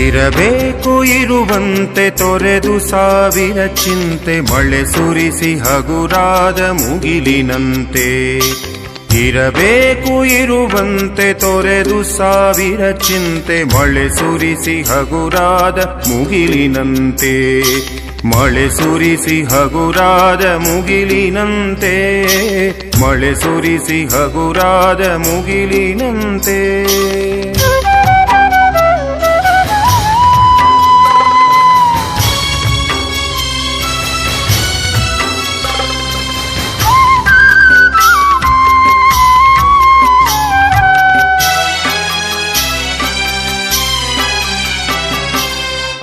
ಇರಬೇಕು ಇರುವಂತೆ ತೊರೆದು ಸಾವಿರ ಚಿಂತೆ ಮಳೆ ಸುರಿಸಿ ಹಗುರಾದ ಮುಗಿಲಿನಂತೆ. ಇರಬೇಕು ಇರುವಂತೆ ತೊರೆದು ಸಾವಿರ ಚಿಂತೆ ಮಳೆ ಸುರಿಸಿ ಹಗುರಾದ ಮುಗಿಲಿನಂತೆ. ಮಳೆ ಸುರಿಸಿ ಹಗುರಾದ ಮುಗಿಲಿನಂತೆ. ಮಳೆ ಸುರಿಸಿ ಹಗುರಾದ ಮುಗಿಲಿನಂತೆ.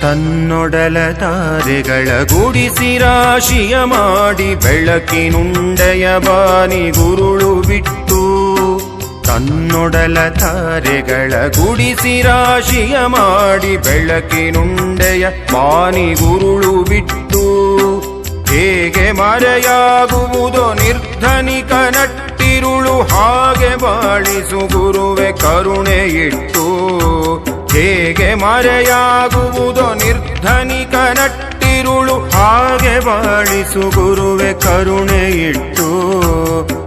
ತನ್ನೊಡಲ ತಾರೆಗಳ ಗುಡಿಸಿ ರಾಶಿಯ ಮಾಡಿ ಬೆಳಕಿನುಂಡೆಯ ಬಾನಿ ಗುರುಳು ಬಿಟ್ಟು. ತನ್ನೊಡಲ ತಾರೆಗಳ ಗುಡಿಸಿ ರಾಶಿಯ ಮಾಡಿ ಬೆಳಕಿನುಂಡೆಯ ಬಾನಿ ಗುರುಳು ಬಿಟ್ಟು. ಹೇಗೆ ಮರೆಯಾಗುವುದೋ ನಿರ್ಧನಿಕ ನಟ್ಟಿರುಳು ಹಾಗೆ ಬಾಳಿಸು ಗುರುವೆ ಕರುಣೆ ಇಟ್ಟು. ಹೇಗೆ ಮರೆಯಾಗುವುದೋ ನಿರ್ಧನಿಕ ನಟ್ಟಿರುಳು ಹಾಗೆ ಬಾಳಿಸು ಗುರುವೆ ಕರುಣೆ ಇಟ್ಟು.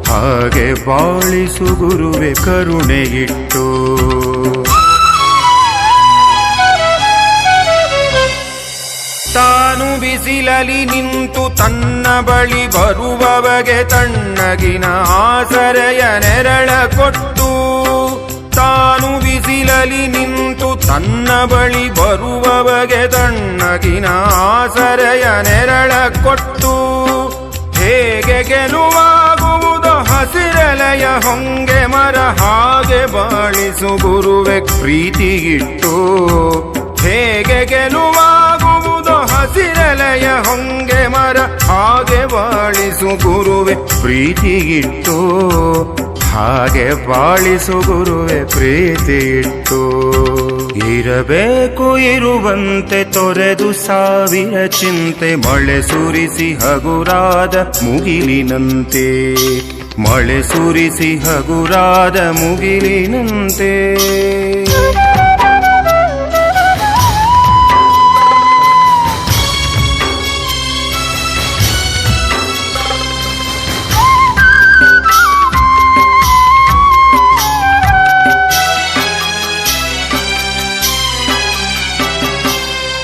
ಹಾಗೆ ಬಾಳಿಸು ಗುರುವೆ ಕರುಣೆ ಇಟ್ಟು. ತಾನು ಬಿಸಿಲಲಿ ನಿಂತು ತನ್ನ ಬಳಿ ಬರುವವಗೆ ತಣ್ಣಗಿನ ಆಸರೆಯ ನೆರಳ ಕೊಟ್ಟು. ತಾನು ಬಿಸಿಲಲಿ ನಿಂತು ತನ್ನ ಬಳಿ ಬರುವವಗೆ ತಣ್ಣಗಿನ ಆಸರೆಯ ನೆರಳ ಕೊಟ್ಟು. ಹೇಗೆ ಗೆಲುವಾಗುವುದು ಹಸಿರೆಲೆಯ ಹೊಂಗೆ ಮರ ಹಾಗೆ ಬಾಳಿಸು ಗುರುವೆ ಪ್ರೀತಿಗಿಟ್ಟು. ಹೇಗೆ ಗೆಲುವಾಗುವುದು ಹಸಿರೆಲೆಯ ಹೊಂಗೆ ಮರ ಹಾಗೆ ಬಾಳಿಸು ಗುರುವೆ ಪ್ರೀತಿಗಿಟ್ಟು. ಹಾಗೆ ಬಾಳಿಸು ಗುರುವೆ ಪ್ರೀತಿ ಇಟ್ಟು. ಇರಬೇಕು ಇರುವಂತೆ ತೊರೆದು ಸಾವಿರ ಚಿಂತೆ ಮಳೆ ಸುರಿಸಿ ಹಗುರಾದ ಮುಗಿಲಿನಂತೆ. ಮಳೆ ಸುರಿಸಿ ಹಗುರಾದ ಮುಗಿಲಿನಂತೆ.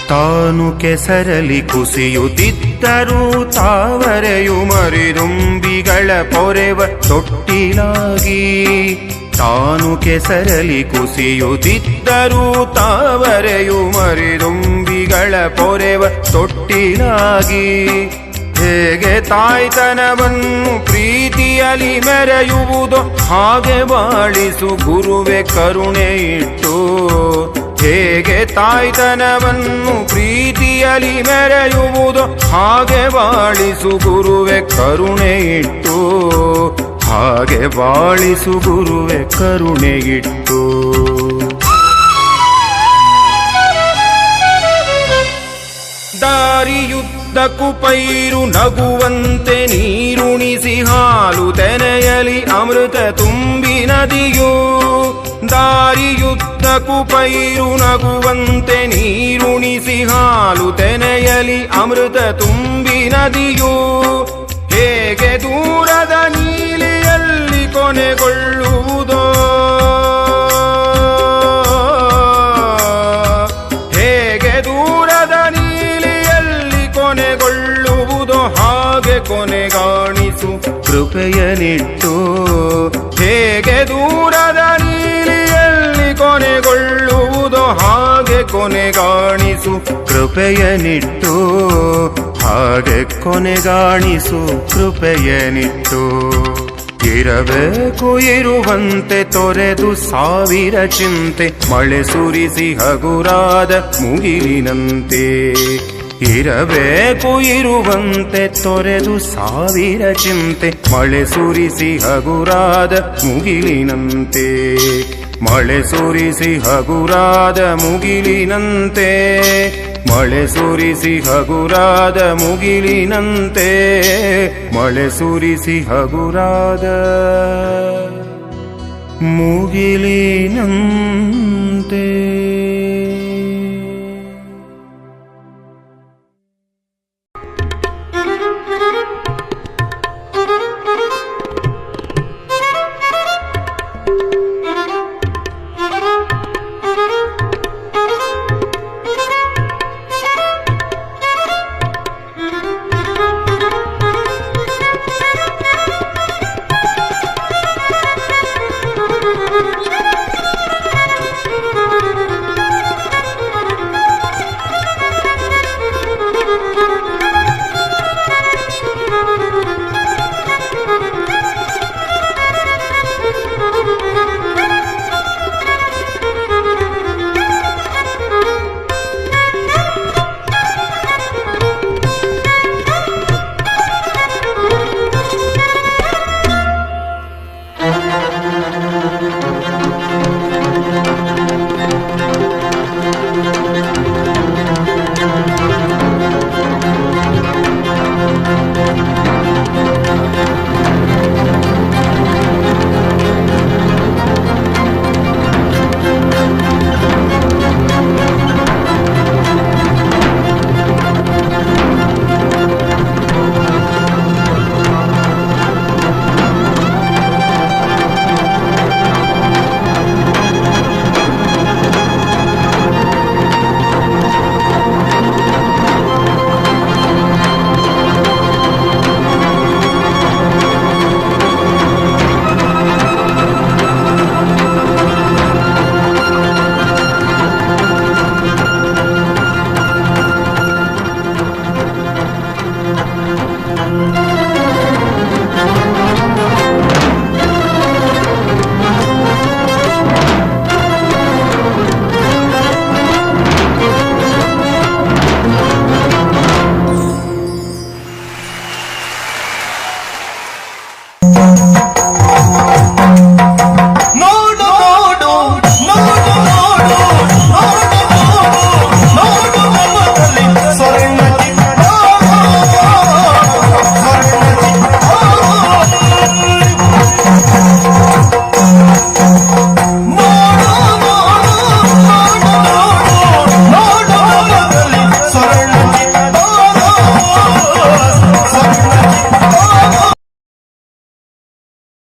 ತಾನು ಕೆಸರಲಿ ಕುಸಿಯುತ್ತಿದ್ದರೂ ತಾವರೆಯು ಮರಿದುಂಬಿಗಳ ಪೊರೆವ ತೊಟ್ಟಿಲಾಗಿ. ತಾನು ಕೆಸರಲಿ ಕುಸಿಯುತ್ತಿದ್ದರೂ ತಾವರೆಯು ಮರಿದುಂಬಿಗಳ ಪೊರೆವ ತೊಟ್ಟಿಲಾಗಿ. ಹೇಗೆ ತಾಯ್ತನವನ್ನು ಪ್ರೀತಿಯಲಿ ಮೆರೆಯುವುದೋ ಹಾಗೆ ಬಾಳಿಸು ಗುರುವೆ ಕರುಣೆ ಇಟ್ಟು. ಹೇಗೆ ತಾಯ್ತನವನ್ನು ಪ್ರೀತಿಯಲಿ ಮೆರೆಯುವುದೋ ಹಾಗೆ ಬಾಳಿಸು ಗುರುವೆ ಕರುಣೆ ಇಟ್ಟು. ಹಾಗೆ ಬಾಳಿಸು ಗುರುವೆ ಕರುಣೆ ಇಟ್ಟು. ದಾರಿಯುದ್ದಕ್ಕೂ ಪೈರು ನಗುವಂತೆ ನೀರುಣಿಸಿ ಹಾಲು ತೆನೆಯಲಿ ಅಮೃತ ತುಂಬಿ ನದಿಯು. ದಾರಿಯುದ್ದಕ್ಕೂ ಪೈರು ನಗುವಂತೆ ನೀರುಣಿಸಿ ಹಾಲು ತೆನೆಯಲಿ ಅಮೃತ ತುಂಬಿ ನದಿಯು. ಹೇಗೆ ದೂರದ ನೀಲಿಯಲ್ಲಿ ಕೊನೆಗೊಳ್ಳುವುದೋ. ಹೇಗೆ ದೂರದ ನೀಲಿಯಲ್ಲಿ ಕೊನೆಗೊಳ್ಳುವುದೋ ಹಾಗೆ ಕೊನೆಗಾಣಿಸು ಕೃಪೆಯನಿಟ್ಟು. ಹೇಗೆ ದೂರದ ನೀಲಿಯಲ್ಲಿ ಕೊನೆಗೊಳ್ಳುವುದೋ ಹಾಗೆ ಕೊನೆಗಾಣಿಸು ಕೃಪೆಯನಿಟ್ಟು. ಹಾಗೆ ಕೊನೆಗಾಣಿಸು ಕೃಪೆಯನಿಟ್ಟು. ಇರಬೇಕು ಇರುವಂತೆ ತೊರೆದು ಸಾವಿರ ಚಿಂತೆ ಮಳೆ ಸುರಿಸಿ ಹಗುರಾದ ಮುಗಿಲಿನಂತೆ. ಇರಬೇಕು ಇರುವಂತೆ ತೊರೆದು ಸಾವಿರ ಚಿಂತೆ ಮಳೆ ಸುರಿಸಿ ಹಗುರಾದ ಮುಗಿಲಿನಂತೆ. ಮಳೆ ಸುರಿಸಿ ಹಗುರಾದ ಮುಗಿಲಿನಂತೆ. ಮಳೆ ಸುರಿಸಿ ಹಗುರಾದ ಮುಗಿಲಿನಂತೆ. ಮಳೆ ಸುರಿಸಿ ಹಗುರಾದ ಮುಗಿಲಿನಂತೆ.